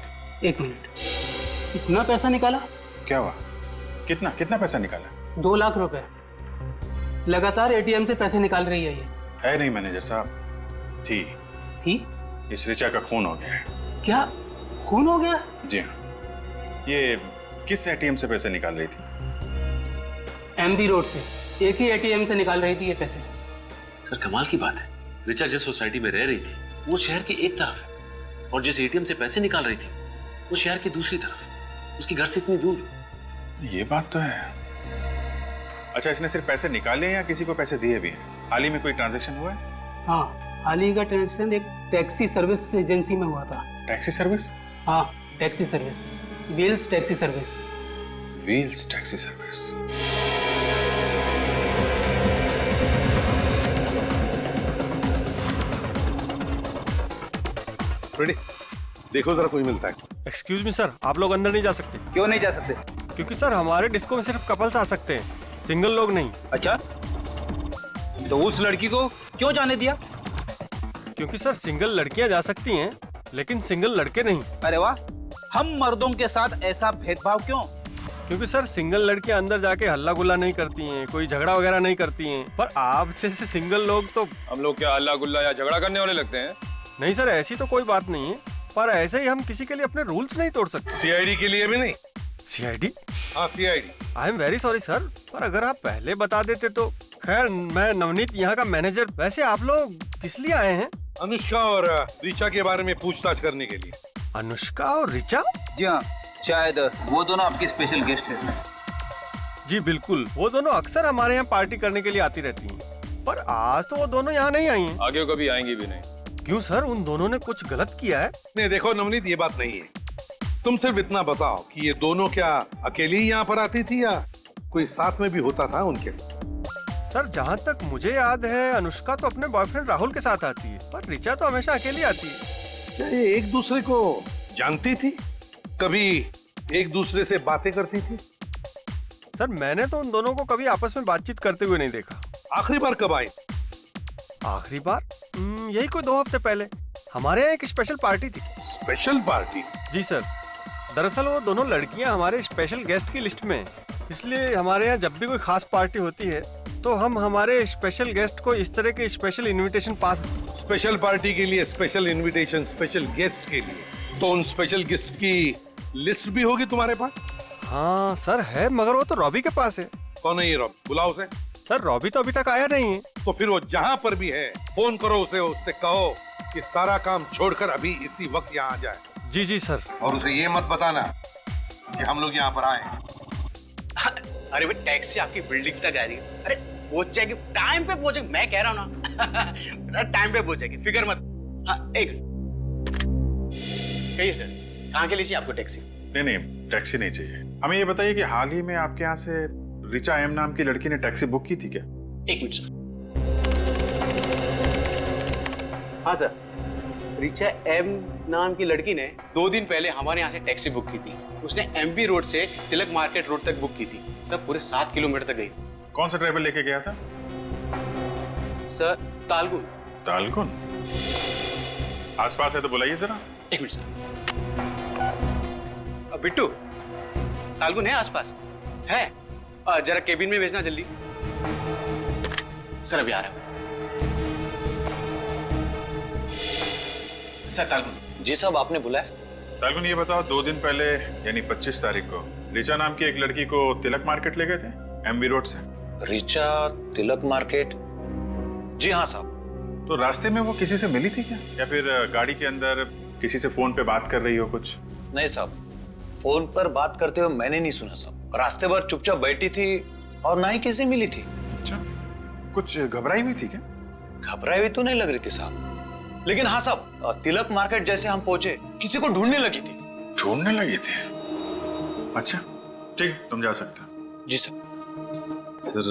1 मिनट, इतना पैसा निकाला? क्या हुआ? कितना कितना पैसा निकाला? 2 लाख रुपए। लगातार एटीएम से पैसे निकाल रही है ये। है नहीं मैनेजर साहब, थी इस रिचा का खून हो गया है। क्या खून हो गया? जी हाँ। ये किस एटीएम से पैसे निकाल रही थी? एमबी रोड से, एक ही एटीएम से निकाल रही थी ये पैसे। सर कमाल की बात है, रिचा जिस सोसाइटी में रह रही थी वो शहर की एक तरफ है, और जिस एटीएम से पैसे निकाल रही थी वो शहर की दूसरी तरफ, उसके घर से इतनी दूर। ये बात तो है। अच्छा, इसने सिर्फ पैसे निकाले हैं या किसी को पैसे दिए भी हैं? हाल ही में कोई ट्रांजैक्शन हुआ है? हाँ, हाल ही का ट्रांजैक्शन एक टैक्सी सर्विस एजेंसी में हुआ था। Taxi service? हाँ, taxi service, wheels taxi service. Wheels taxi service. Ready, देखो जरा कोई मिलता है। एक्सक्यूज मी सर, आप लोग अंदर नहीं जा सकते। क्यों नहीं जा सकते? क्योंकि सर हमारे डिस्को में सिर्फ कपल्स आ सकते हैं, सिंगल लोग नहीं। अच्छा, तो उस लड़की को क्यों जाने दिया? क्योंकि सर सिंगल लड़कियां जा सकती हैं लेकिन सिंगल लड़के नहीं। अरे वाह, हम मर्दों के साथ ऐसा भेदभाव क्यों? क्योंकि सर सिंगल लड़कियां अंदर जाके हल्ला गुल्ला नहीं करती हैं, कोई झगड़ा वगैरह नहीं करती हैं, पर आप जैसे सिंगल लोग तो। हम लोग क्या हल्ला गुल्ला या झगड़ा करने वाले लगते हैं? नहीं सर, ऐसी तो कोई बात नहीं है, पर ऐसे ही हम किसी के लिए अपने रूल्स नहीं तोड़ सकते। सीआईडी के लिए भी नहीं? सीआईडी? हाँ CID. I am very sorry sir, पर अगर आप पहले बता देते तो। खैर, मैं नवनीत, यहाँ का मैनेजर। वैसे आप लोग किस लिए आए हैं? अनुष्का और रिचा के बारे में पूछताछ करने के लिए। अनुष्का और रिचा? जी हाँ, शायद वो दोनों आपके स्पेशल गेस्ट हैं। जी बिल्कुल, वो दोनों अक्सर हमारे यहाँ पार्टी करने के लिए आती रहती हैं, पर आज तो वो दोनों यहाँ नहीं आई हैं। आगे कभी आएंगी भी नहीं। क्यों सर, उन दोनों ने कुछ गलत किया है? नहीं देखो नवनीत, ये बात नहीं है। तुम सिर्फ इतना बताओ कि ये दोनों क्या अकेली ही यहाँ पर आती थी या कोई साथ में भी होता था उनके? सर जहाँ तक मुझे याद है, अनुष्का तो अपने बॉयफ्रेंड राहुल के साथ आती है, पर रिचा तो हमेशा अकेली आती है। क्या ये एक दूसरे को जानती थी? कभी एक दूसरे से बातें करती थी? सर मैंने तो उन दोनों को कभी आपस में बातचीत करते हुए नहीं देखा। आखिरी बार कब आई? आखिरी बार यही कोई 2 हफ्ते पहले। हमारे यहाँ एक स्पेशल पार्टी थी। Special party? जी सर, दरअसल वो दोनों लड़कियां हमारे स्पेशल गेस्ट की लिस्ट में हैं, इसलिए हमारे यहाँ जब भी कोई खास पार्टी होती है तो हम हमारे स्पेशल गेस्ट को इस तरह के स्पेशल इनविटेशन पास। स्पेशल पार्टी के लिए स्पेशल इनविटेशन स्पेशल गेस्ट के लिए, तो उन स्पेशल गेस्ट की लिस्ट भी होगी तुम्हारे पास? हाँ सर है, मगर वो तो रॉबी के पास है। कौन है ये रॉबी? बुलाओ उसे। सर रॉबी तो अभी तक आया नहीं है। तो फिर वो जहाँ पर भी है फोन करो उसे, उससे कहो कि सारा काम छोड़कर अभी इसी वक्त यहाँ आ जाए। जी जी सर। और उसे ये मत बताना कि हम लोग यहाँ पर आए हैं। अरे भाई, टैक्सी आपकी बिल्डिंग तक आ रही है। अरे पहुंच जाएगी, टाइम पे पहुंचेगी, मैं कह रहा हूँ ना। टाइम पे पहुंचेगी, फिक्र मत। हाँ, एक कहिए सर, कहाँ के लिए चाहिए आपको टैक्सी? नहीं, टैक्सी नहीं चाहिए हमें। ये बताइए कि हाल ही में आपके यहाँ से रिचा एम नाम की लड़की ने टैक्सी बुक की थी क्या? 1 मिनट सर। हाँ सर, रिचा एम नाम की लड़की ने 2 दिन पहले हमारे यहाँ से टैक्सी बुक की थी। उसने एमपी रोड से तिलक मार्केट रोड तक बुक की थी सर, पूरे 7 किलोमीटर तक गई थी। कौन सा ड्राइवर लेके गया था सर? तालगुन। तालगुन? आसपास है तो बुलाइए जरा। एक मिनट सर। बिट्टू, तालगुन है आसपास? है? जरा केबिन में भेजना जल्दी। सर अभी आ रहा हूं। सर तालगुन। जी साहब, आपने बुलाया? तालगुन ये बताओ, 2 दिन पहले यानी 25 तारीख को रिचा नाम की एक लड़की को तिलक मार्केट ले गए थे एमबी रोड से। रिचा तिलक मार्केट? जी हाँ साहब। तो रास्ते में वो किसी से मिली थी क्या, या फिर गाड़ी के अंदर किसी से फोन पे बात कर रही हो कुछ? नहीं साहब, फोन पर बात करते हुए मैंने नहीं सुना साहब। रास्ते भर चुपचाप बैठी थी और ना ही किसी मिली थी। अच्छा, कुछ घबराई हुई थी क्या? घबराई हुई तो नहीं लग रही थी साहब, लेकिन हाँ साहब, तिलक मार्केट जैसे हम पहुंचे किसी को ढूंढने लगी थी। ढूंढने लगी थी? अच्छा ठीक, तुम जा सकते हो। जी सर। सर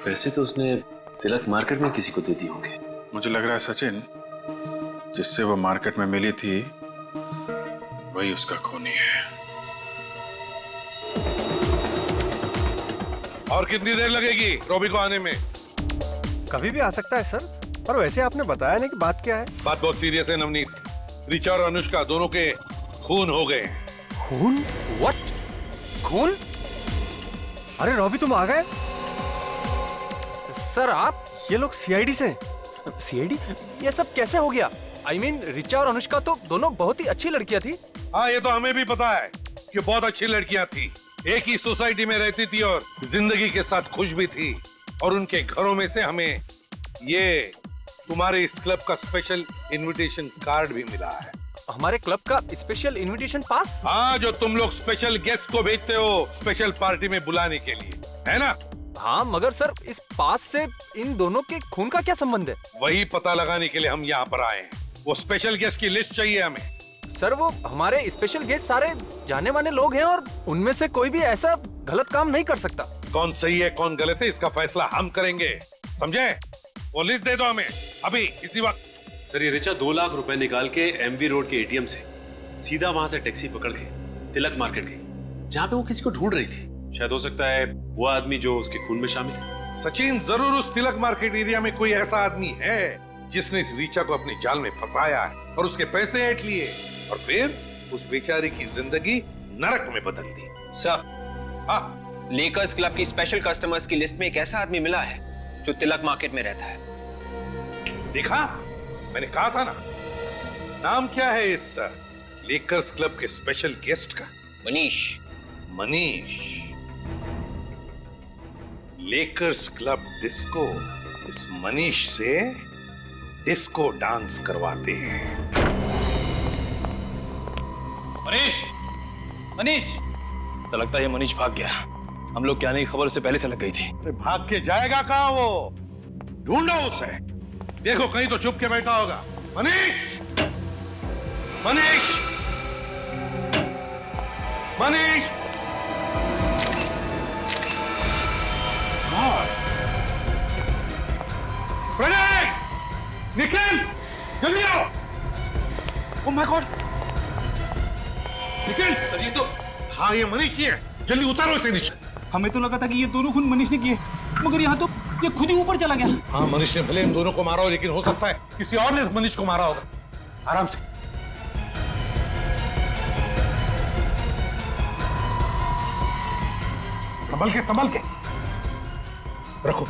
पैसे तो उसने तिलक मार्केट में किसी को दे दिए होंगे। मुझे लग रहा है सचिन, जिससे वो मार्केट में मिली थी वही उसका खूनी है। और कितनी देर लगेगी रॉबी को आने में? कभी भी आ सकता है सर, पर वैसे आपने बताया नहीं कि बात क्या है। बात बहुत सीरियस है नवनीत। रिचा और अनुष्का दोनों के खून हो गए। खून? व्हाट? खून? अरे रॉबी, तुम आ गए? सर आप? ये लोग सीआईडी से? सीआईडी? ये सब कैसे हो गया? I mean, रिचा और अनुष्का तो दोनों बहुत ही अच्छी लड़कियां थी। हाँ, ये तो हमें भी पता है कि बहुत अच्छी लड़कियां थी, एक ही सोसाइटी में रहती थी और जिंदगी के साथ खुश भी थी। और उनके घरों में से हमें ये तुम्हारे इस क्लब का स्पेशल इनविटेशन कार्ड भी मिला है। हमारे क्लब का स्पेशल इनविटेशन पास? हाँ, जो तुम लोग स्पेशल गेस्ट को भेजते हो स्पेशल पार्टी में बुलाने के लिए, है ना? हाँ, मगर सर इस पास से इन दोनों के खून का क्या संबंध है? वही पता लगाने के लिए हम यहाँ पर आए हैं। वो स्पेशल गेस्ट की लिस्ट चाहिए हमें। सर वो हमारे स्पेशल गेस्ट सारे जाने माने लोग हैं और उनमें से कोई भी ऐसा गलत काम नहीं कर सकता। कौन सही है कौन गलत है इसका फैसला हम करेंगे, समझे? वो लिस्ट दे दो हमें अभी इसी वक्त। सर ये रिचा 2 लाख रुपए निकाल के एमवी रोड के एटीएम से सीधा वहां से टैक्सी पकड़ के तिलक मार्केट गई, जहां पे वो किसी को ढूंढ रही थी। शायद हो सकता है वो आदमी जो उसके खून में शामिल है। सचिन, जरूर उस तिलक मार्केट एरिया में कोई ऐसा आदमी है जिसने इस रिचा को अपनी जाल में फंसाया है और उसके पैसे ऐंठ लिए और फिर उस बेचारे की जिंदगी नरक में बदल दी। सर, हाँ, लेकर्स क्लब की स्पेशल कस्टमर्स की लिस्ट में एक ऐसा आदमी मिला है जो तिलक मार्केट में रहता है। देखा, मैंने कहा था ना। नाम क्या है इस लेकर्स क्लब के स्पेशल गेस्ट का? Manish. Manish. Lakers club disco इस मनीष से डिस्को डांस करवाते हैं। मनीष, मनीष, तो लगता है ये मनीष भाग गया। हम लोग क्या नहीं, खबर उसे पहले से लग गई थी। अरे भाग के जाएगा कहां वो? ढूंढो उसे। देखो कहीं तो छुप के बैठा होगा। मनीष, मनीष, मनीष। प्रणय, निखिल, जल्दी आओ। Oh my God, Nikhil. Sir ये तो, हाँ ये मनीष ही है, जल्दी उतारो इसे नीचे। हमें तो लगा था कि ये दोनों खून मनीष ने किए, मगर यहाँ तो ये खुद ही ऊपर चला गया। हाँ, मनीष ने भले इन दोनों को मारा हो, लेकिन हो सकता है किसी और ने मनीष को मारा होगा। आराम से। संभल के, संभल के रखो।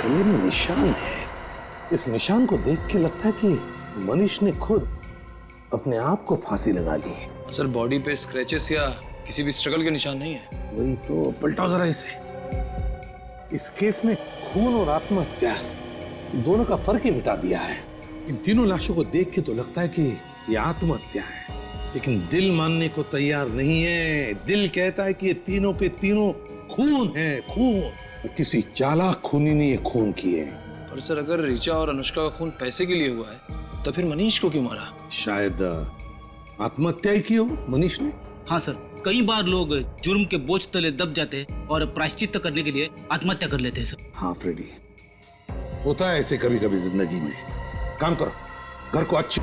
गले में निशान है। इस निशान को देख के लगता है कि मनीष ने खुद अपने आप को फांसी लगा ली है। सर बॉडी पे स्क्रैचेस या किसी भी स्ट्रगल के निशान नहीं है। वही तो, पलटाओ जरा इसे। इस केस ने खून और आत्महत्या दोनों का फर्क ही मिटा दिया है। इन तीनों लाशों को देख के तो लगता है कि ये आत्महत्या है, लेकिन दिल मानने को तैयार नहीं है। दिल कहता है कि ये तीनों के तीनों खून है, खून। किसी चालाक खूनी ने ये खून किए। पर सर अगर रिचा और अनुष्का का खून पैसे के लिए हुआ है तो फिर मनीष को क्यों मारा? शायद आत्महत्या ही की हो मनीष ने। हाँ सर, कई बार लोग जुर्म के बोझ तले दब जाते और प्रायश्चित करने के लिए आत्महत्या कर लेते हैं सर। हाँ फ्रेडी, होता है ऐसे कभी कभी जिंदगी में। काम करो, घर को अच्छी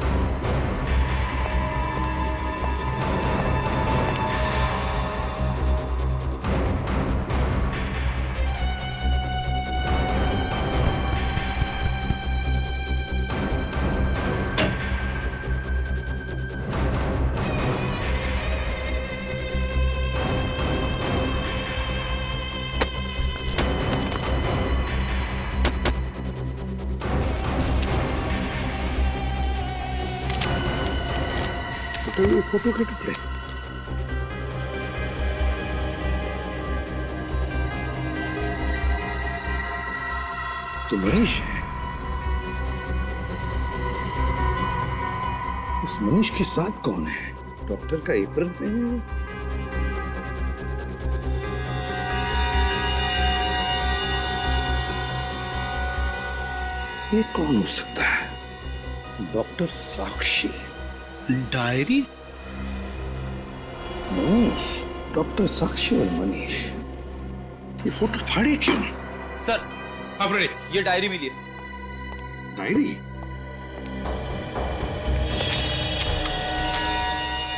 फटे हुए फोटो के टुकड़े। तो मनीष है। उस मनीष के साथ कौन है? डॉक्टर का एप्रन पहने हुए। ये कौन हो सकता है? डॉक्टर साक्षी। डायरी? मनीष, डॉक्टर साक्षी और मनीष, ये फोटो फाड़े क्यों? सर, ये डायरी मिली है। Diary?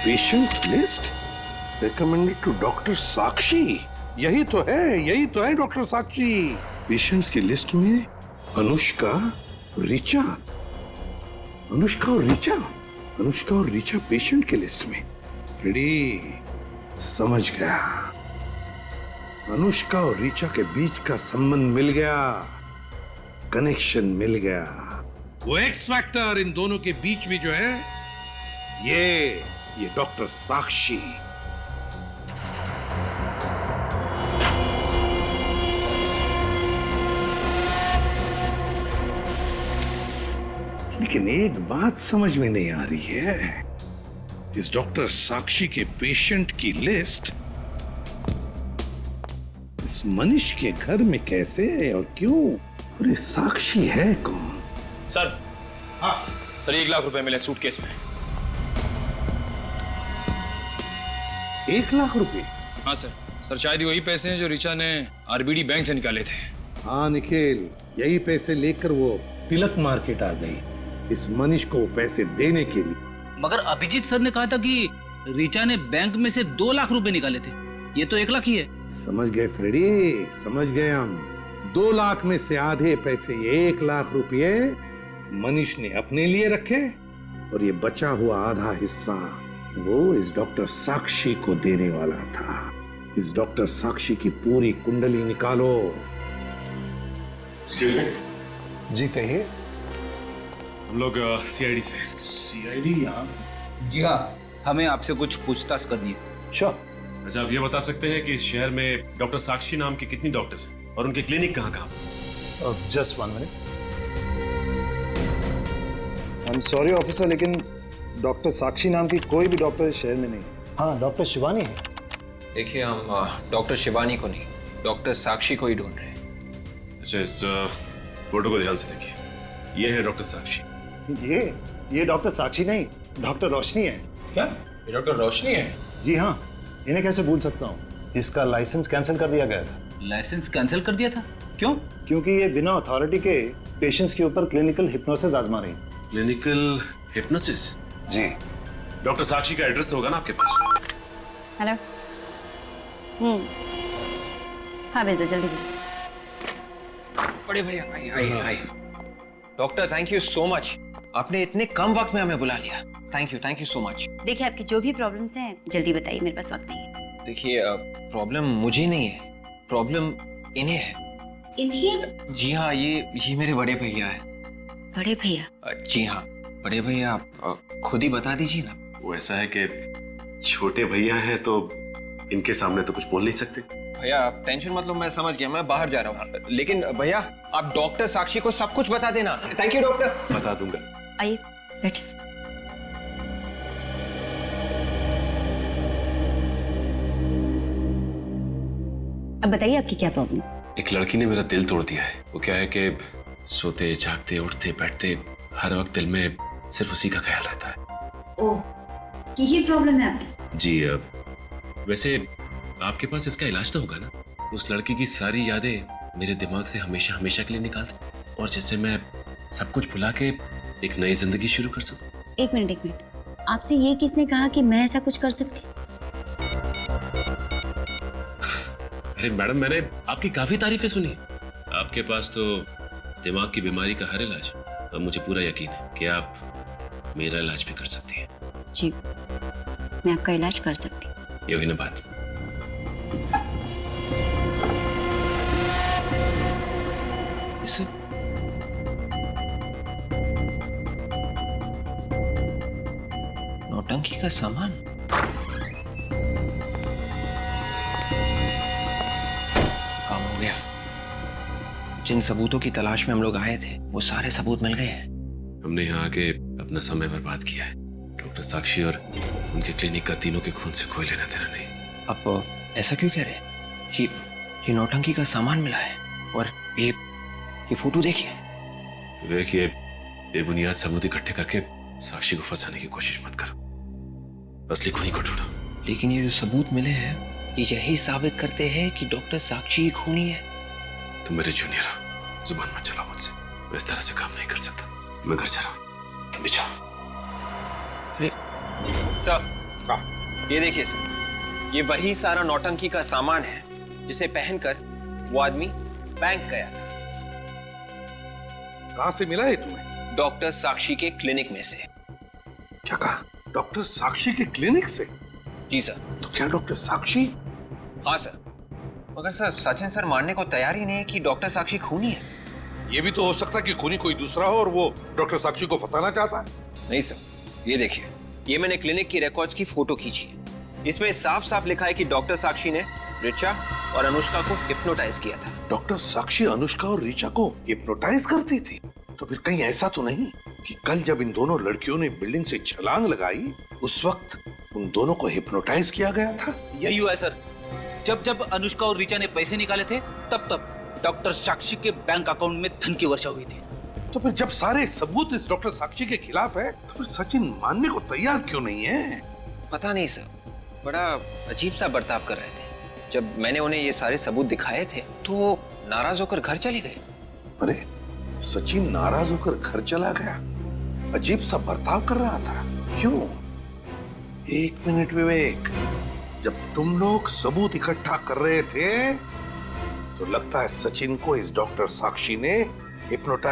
Patients list recommended to doctor Sakshi. यही तो है डॉक्टर साक्षी। पेशेंट्स की लिस्ट में अनुष्का, ऋचा, अनुष्का और ऋचा पेशेंट के लिस्ट में। रेडी, समझ गया। अनुष्का और ऋचा के बीच का संबंध मिल गया, कनेक्शन मिल गया। वो एक्स फैक्टर इन दोनों के बीच में जो है, ये डॉक्टर साक्षी। लेकिन एक बात समझ में नहीं आ रही है, इस डॉक्टर साक्षी के पेशेंट की लिस्ट इस मनीष के घर में कैसे है और क्यों? और ये साक्षी है कौन? सर, हाँ सर, 1 लाख रुपए मिले सूटकेस में। 1 लाख रुपए? हाँ सर, शायद वही पैसे हैं जो ऋचा ने आरबीडी बैंक से निकाले थे। हाँ निखिल, यही पैसे लेकर वो तिलक मार्केट आ गई इस मनीष को पैसे देने के लिए। मगर अभिजीत सर ने कहा था कि ऋचा ने बैंक में से 2 लाख रुपए निकाले थे। ये तो 1 लाख ही है। समझ गए फ्रेडी, समझ गए हम। 2 लाख में से आधे पैसे, 1 लाख रुपए मनीष ने अपने लिए रखे और ये बचा हुआ आधा हिस्सा वो इस डॉक्टर साक्षी को देने वाला था। इस डॉक्टर साक्षी की पूरी कुंडली निकालो। जी कहिए। हम लोग सीआईडी से। सीआईडी यहाँ? जी हाँ, हमें आपसे कुछ पूछताछ करनी है। श्योर। अच्छा, आप ये बता सकते हैं कि इस शहर में डॉक्टर साक्षी नाम के कितनी डॉक्टर्स हैं और उनके क्लिनिक कहाँ? Just 1 minute. I am sorry officer, लेकिन डॉक्टर साक्षी नाम की कोई भी डॉक्टर इस शहर में नहीं। हाँ, डॉक्टर शिवानी है। देखिए, हम डॉक्टर शिवानी को नहीं, डॉक्टर साक्षी को ही ढूंढ रहे हैं। अच्छा, इस फोटो को ध्यान से देखिए। ये है डॉक्टर साक्षी। ये डॉक्टर साक्षी नहीं, डॉक्टर रोशनी है। क्या? ये डॉक्टर रोशनी है? जी हाँ, इन्हें कैसे भूल सकता हूँ। इसका लाइसेंस कैंसिल कर दिया गया था। लाइसेंस कैंसिल कर दिया था? क्यों? क्योंकि ये बिना अथॉरिटी के पेशेंट्स के ऊपर क्लिनिकल हिप्नोसिस आजमा रही। Clinical hypnosis? जी। डॉक्टर साक्षी का एड्रेस होगा ना आपके पास? हेलो। हाँ भेज दो, जल्दी भेज। बड़े भैया, आइए। Doctor, thank you so much. आपने इतने कम वक्त में हमें बुला लिया। Thank you so much. देखिए, आपकी जो भी प्रॉब्लम्स हैं जल्दी बताइए, मेरे पास वक्त नहीं है। देखिए, प्रॉब्लम मुझे नहीं है, प्रॉब्लम इन्हें है। इन्हें? जी हाँ, ये मेरे बड़े भैया है। बड़े भैया? जी हाँ, बड़े भैया, आप खुद ही बता दीजिए ना। वो ऐसा है कि छोटे भैया हैं तो इनके सामने तो कुछ बोल नहीं सकते। भैया, आप टेंशन मत लो, मैं समझ गया, मैं बाहर जा रहा हूँ। लेकिन भैया, आप डॉक्टर साक्षी को सब कुछ बता देना। Thank you doctor. बता दूंगा। आइए बैठिए। अब बताइए आपकी क्या प्रॉब्लम्स? एक लड़की ने मेरा दिल तोड़ दिया है। वो क्या है कि सोते जागते उठते बैठते हर वक्त दिल में सिर्फ उसी का ख्याल रहता है। ओह, यही प्रॉब्लम है आपकी? जी, वैसे आपके पास इसका इलाज तो होगा ना? उस लड़की की सारी यादें मेरे दिमाग से हमेशा हमेशा के लिए निकाल दें और जिससे मैं सब कुछ भुला के एक नई जिंदगी शुरू कर सकूं। एक मिनट, आपसे ये किसने कहा कि मैं ऐसा कुछ कर सकती? अरे मैडम, मैंने आपकी काफी तारीफें सुनी। आपके पास तो दिमाग की बीमारी का हर इलाज है और मुझे पूरा यकीन है कि आप मेरा इलाज भी कर सकती हैं। जी, मैं आपका इलाज कर सकती हूँ। ये हुई ना बात। इसे नौटंकी का सामान? काम हो गया। जिन सबूतों की तलाश में हम लोग आए थे वो सारे सबूत मिल गए हैं। हमने यहाँ आके अपना समय बर्बाद किया है। डॉक्टर साक्षी और उनके क्लिनिक का तीनों के खून से कोई लेना देना नहीं। आप ऐसा क्यों कह रहे हैं? ये नौटंकी का सामान मिला है और ये फोटो देखिए। देखिए, बेबुनियाद सबूत इकट्ठे करके साक्षी को फंसाने की कोशिश मत करो। असली खूनी को ढूंढो। लेकिन ये जो सबूत मिले हैं ये यही साबित करते हैं कि डॉक्टर साक्षी खूनी है। तुम मेरे जूनियर हो, जुबान मत चलाओ मुझसे। मैं इस तरह से काम नहीं कर सकता। मैं घर जा रहा हूँ, तुम भी जाओ। सर, ये देखिए सर, ये वही सारा नौटंकी का सामान है जिसे पहनकर वो आदमी बैंक गया था। कहां से मिला है तुम्हें? डॉक्टर साक्षी के क्लिनिक में से। क्या कहा? डॉक्टर साक्षी के क्लिनिक से? जी सर। तो क्या डॉक्टर साक्षी? हाँ सर, मगर सर सचिन सर मानने को तैयार ही नहीं है कि डॉक्टर साक्षी खूनी है। ये भी तो हो सकता है कि खूनी कोई दूसरा हो और वो डॉक्टर साक्षी को फंसाना चाहता है। नहीं सर, ये देखिए, ये मैंने क्लिनिक की रिकॉर्ड्स की फोटो खींची है। इसमें साफ साफ लिखा है कि डॉक्टर साक्षी ने रिचा और अनुष्का को हिप्नोटाइज किया था। डॉक्टर साक्षी अनुष्का और रिचा को हिप्नोटाइज करती थी? तो फिर कहीं ऐसा तो नहीं कि कल जब इन दोनों लड़कियों ने बिल्डिंग से छलांग लगाई उस वक्त उन दोनों को हिप्नोटाइज किया गया था? यही हुआ है सर। जब जब अनुष्का और रिचा ने पैसे निकाले थे तब तब डॉक्टर साक्षी के बैंक अकाउंट में धन की वर्षा हुई थी। तो फिर जब सारे सबूत इस डॉक्टर साक्षी के खिलाफ है तो फिर सचिन मानने को तैयार क्यों नहीं है? पता नहीं सर, बड़ा अजीब सा बर्ताव कर रहे थे। जब मैंने उन्हें ये सारे सबूत दिखाए थे तो वो नाराज होकर घर चले गए। अरे, सचिन नाराज होकर घर चला गया? अजीब सा बर्ताव कर रहा था, क्यों? एक मिनट विवेक, जब तुम लोग सबूत इकट्ठा कर रहे थे तो लगता है सचिन को इस डॉक्टर साक्षी ने हिप्नोटाइज